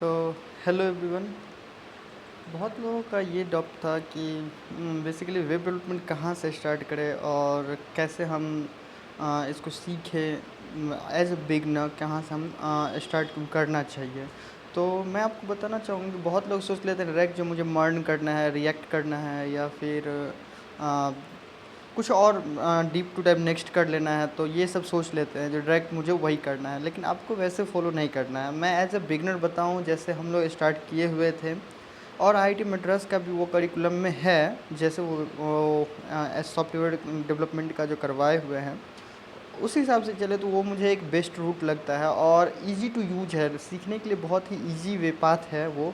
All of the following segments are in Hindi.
तो हेलो एवरीवन। बहुत लोगों का ये डाउट था कि बेसिकली वेब डेवलपमेंट कहाँ से स्टार्ट करें और कैसे हम इसको सीखें एज अ बिगनर, कहाँ से हम स्टार्ट करना चाहिए। तो मैं आपको बताना चाहूँगा कि बहुत लोग सोच लेते हैं डायरेक्ट जो मुझे मर्न करना है, रिएक्ट करना है या फिर अ, कुछ और डीप टू टाइप नेक्स्ट कर लेना है, तो ये सब सोच लेते हैं जो डायरेक्ट मुझे वही करना है। लेकिन आपको वैसे फॉलो नहीं करना है। मैं एज अ बिगनर बताऊँ, जैसे हम लोग स्टार्ट किए हुए थे और आईआईटी मद्रास का भी वो करिकुलम में है, जैसे वो सॉफ्टवेयर डेवलपमेंट का जो करवाए हुए हैं उस हिसाब से चले तो वो मुझे एक बेस्ट रूट लगता है और इजी टू यूज है, सीखने के लिए बहुत ही इजी वे पाथ है वो।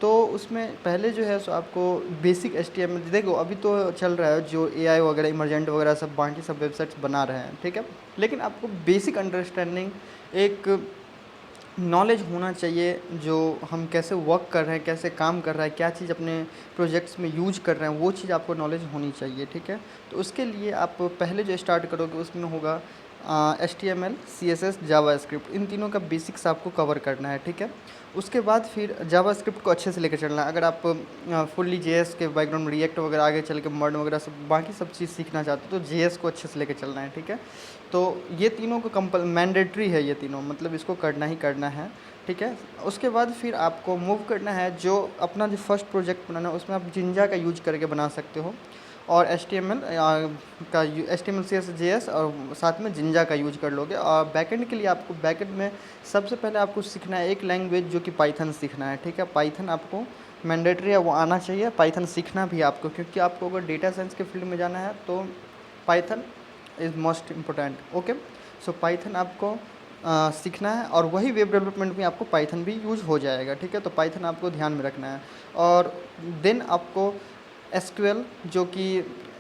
तो उसमें पहले जो है सो आपको बेसिक एचटीएमएल देखो, अभी तो चल रहा है जो एआई वगैरह इमरजेंट वगैरह सब बाकी सब वेबसाइट्स बना रहे हैं, ठीक है। लेकिन आपको बेसिक अंडरस्टैंडिंग, एक नॉलेज होना चाहिए जो हम कैसे वर्क कर रहे हैं, कैसे काम कर रहा है, क्या चीज़ अपने प्रोजेक्ट्स में यूज कर रहे हैं, वो चीज़ आपको नॉलेज होनी चाहिए, ठीक है। तो उसके लिए आप पहले जो स्टार्ट करोगे उसमें होगा HTML, CSS, जावास्क्रिप्ट, इन तीनों का बेसिक्स आपको कवर करना है, ठीक है। उसके बाद फिर जावास्क्रिप्ट को अच्छे से लेकर चलना है। अगर आप फुल्ली जेएस के बैकग्राउंड में रिएक्ट वगैरह आगे चल के मॉडर्न वगैरह सब बाकी सब चीज़ सीखना चाहते हो तो जेएस को अच्छे से लेकर चलना है, ठीक है। तो ये तीनों को मैंडेटरी है, ये तीनों मतलब इसको करना ही करना है, ठीक है। उसके बाद फिर आपको मूव करना है, जो अपना जो फर्स्ट प्रोजेक्ट बनाना है उसमें आप जिंजा का यूज करके बना सकते हो और HTML का HTML CSS JS और साथ में जिंजा का यूज कर लोगे। और बैकएंड के लिए आपको बैकएंड में सबसे पहले आपको सीखना है एक लैंग्वेज जो कि पाइथन सीखना है, ठीक है। पाइथन आपको मैंडेटरी है, वो आना चाहिए। पाइथन सीखना भी आपको, क्योंकि आपको अगर डेटा साइंस के फील्ड में जाना है तो Python is most important, okay. So Python आपको सीखना है और वही वेब डेवलपमेंट में आपको पाइथन भी यूज़ हो जाएगा, ठीक है। तो पाइथन आपको ध्यान में रखना है। और देन आपको एसक्यूएल जो कि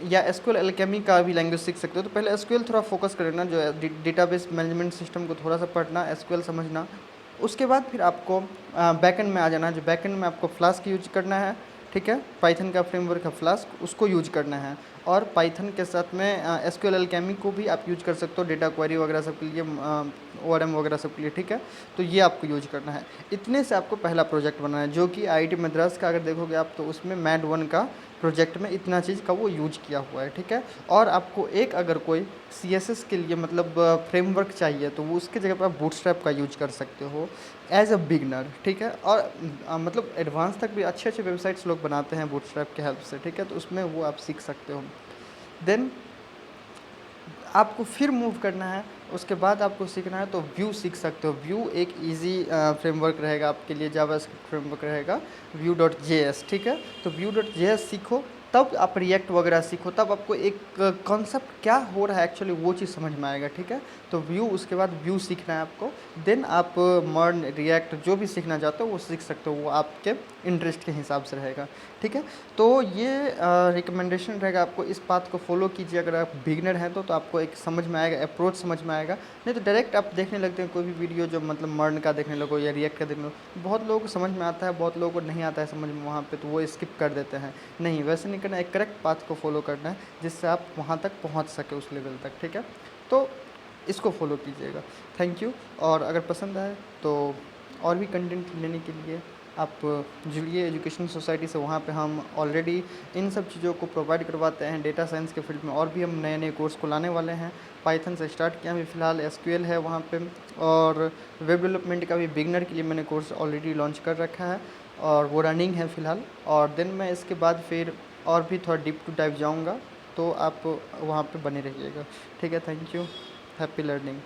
या एसक्यूएल एल्केमी का भी लैंग्वेज सीख सकते हो। तो पहले एसक्यूएल थोड़ा फोकस कर लेना, जो डेटाबेस मैनेजमेंट सिस्टम को थोड़ा सा पढ़ना, एसक्यूएल समझना। उसके बाद फिर आपको बैकएंड में आ जाना है, जो बैकएंड में आपको फ्लास्क यूज करना है, ठीक है। पाइथन का फ्रेमवर्क है फ्लास्क, उसको यूज करना है। और पाइथन के साथ में एसक्यूएल एल्केमी को भी आप यूज कर सकते हो डेटा क्वेरी वगैरह सब के लिए, ORM वगैरह सब के लिए, ठीक है। तो ये आपको यूज करना है। इतने से आपको पहला प्रोजेक्ट बनाना है, जो कि आईआईटी मद्रास का अगर देखोगे आप तो उसमें मैड 1 का प्रोजेक्ट में इतना चीज़ का वो यूज किया हुआ है, ठीक है। और आपको एक अगर कोई CSS के लिए मतलब फ्रेमवर्क चाहिए तो वो उसके जगह पर आप बूटस्ट्रैप का यूज कर सकते हो एज अ बिगनर, ठीक है। और मतलब एडवांस तक भी अच्छे अच्छे वेबसाइट्स लोग बनाते हैं बूटस्ट्रैप के हेल्प से, ठीक है। तो उसमें वो आप सीख सकते हो। देन आपको फिर मूव करना है, उसके बाद आपको सीखना है तो व्यू सीख सकते हो। व्यू एक इजी फ्रेमवर्क रहेगा आपके लिए, जावास्क्रिप्ट फ्रेमवर्क रहेगा Vue.js, ठीक है। तो Vue.js सीखो, तब आप रिएक्ट वगैरह सीखो, तब आपको एक कॉन्सेप्ट क्या हो रहा है एक्चुअली वो चीज़ समझ में आएगा, ठीक है। तो व्यू, उसके बाद व्यू सीखना है आपको। देन आप मर्न, रिएक्ट जो भी सीखना चाहते हो वो सीख सकते हो, वो आपके इंटरेस्ट के हिसाब से रहेगा, ठीक है। तो ये रिकमेंडेशन रहेगा, आपको इस बात को फॉलो कीजिए। अगर आप बिगनर हैं तो आपको एक समझ में आएगा, अप्रोच समझ में आएगा। नहीं तो डायरेक्ट आप देखने लगते हैं कोई भी वीडियो जो मतलब मर्न का देखने लगो या रिएक्ट का देखने लगो, बहुत लोगों को समझ में आता है, बहुत लोगों को नहीं आता है समझ में वहाँ पे, तो वो स्किप कर देते हैं। नहीं, वैसे नहीं करना, एक करेक्ट पाथ को फॉलो करना है जिससे आप वहाँ तक पहुँच सके, उस लेवल तक, ठीक है। तो इसको फॉलो कीजिएगा। Thank you. और अगर पसंद आए तो और भी कंटेंट लेने के लिए आप जुड़िए एजुकेशन सोसाइटी से। वहाँ पे हम ऑलरेडी इन सब चीज़ों को प्रोवाइड करवाते हैं। डेटा साइंस के फील्ड में और भी हम नए नए कोर्स को लाने वाले हैं। पाइथन से स्टार्ट किया, अभी फ़िलहाल एसक्यूएल है वहाँ पे, और वेब डेवलपमेंट का भी बिगनर के लिए मैंने कोर्स ऑलरेडी लॉन्च कर रखा है और वो रनिंग है फ़िलहाल। और देन मैं इसके बाद फिर और भी थोड़ा डीप टू डाइव जाऊँगा, तो आप वहाँ पे बने रहिएगा, ठीक है। Thank you. Happy learning.